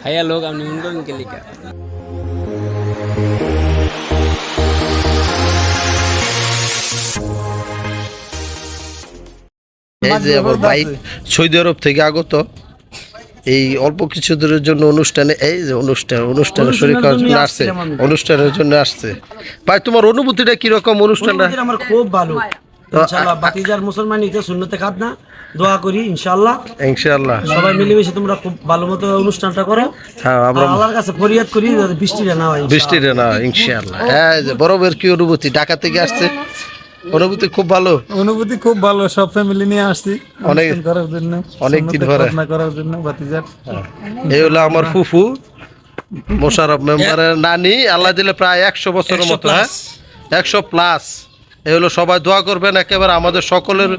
Hayya लोग हमने उनको इनके लिखा এই যে আমার ভাই সৌদি আরব থেকে আগত এই অল্প কিছু দিনের জন্য অনুষ্ঠানে এই যে অনুষ্ঠানে শরীর করার জন্য আসছে অনুষ্ঠানের জন্য আসছে ভাই তোমার অনুভূতিটা কি রকম অনুষ্ঠানটা আমার খুব ভালো ইনশাআল্লাহ বাতিজার মুসলমান ইতে সুন্নতে খাদনা দোয়া করি ইনশাআল্লাহ সবাই মিলেমিশে তোমরা খুব ভালো মতো অনুষ্ঠানটা করো হ্যাঁ আমরা আল্লাহর কাছে ফরিয়াদ করি বৃষ্টিটা না হয় ইনশাআল্লাহ এই যে বড়বের কি অনুভূতি ঢাকা থেকে আসছে অনুভূতি খুব ভালো সব ফ্যামিলি নিয়ে আসছি অনুষ্ঠান করার জন্য অনেক দিন ধরে করার জন্য বাতিজার এই হলো আমার ফুফু মোশাররফ মেম্বারের নানি আল্লাহ দিলে প্রায় 100 বছরের মতো হ্যাঁ 100 প্লাস এই হলো সবাই দোয়া করবেন একেবারে আমাদের সকলের